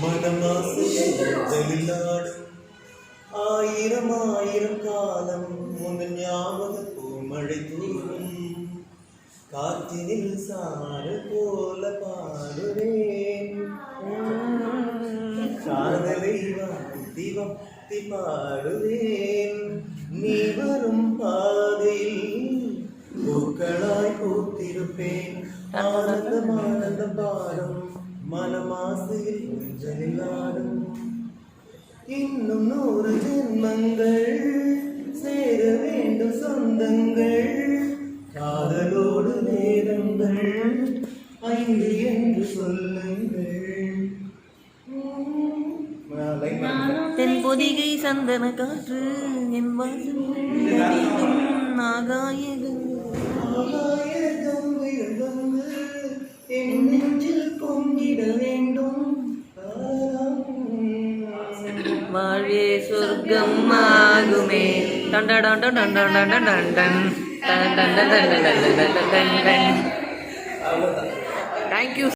மனமாசையிலாடும் ஆயிரம் ஆயிரம் காலம் முன் ஞாபக பூமழை தூரும் காற்றினில் சாறு போல பாடுவேன் காதலை வாத்தி வத்தி பாடுவேன் நீ வரும் பாதையில் பூக்களாய் பூத்திருப்பேன் ஆனந்தம் ஆனந்த பாடும் மனமாசையில் ஊஞ்சலில் ஆடும் இன்னும் 100 ஜென்மங்கள் சேர வேண்டும் சொந்தங்கள் காதலோடு நேரங்கள் 5 என்று சொல்லுங்கள். தென் பொதிகை சந்தன காற்று என் வாசம் ஆகாயகம் என் நெஞ்சில் பொங்கிட வேண்டும் வாழ்வே சொர்க்கம் ஆகுமே. தேங்க்யூ.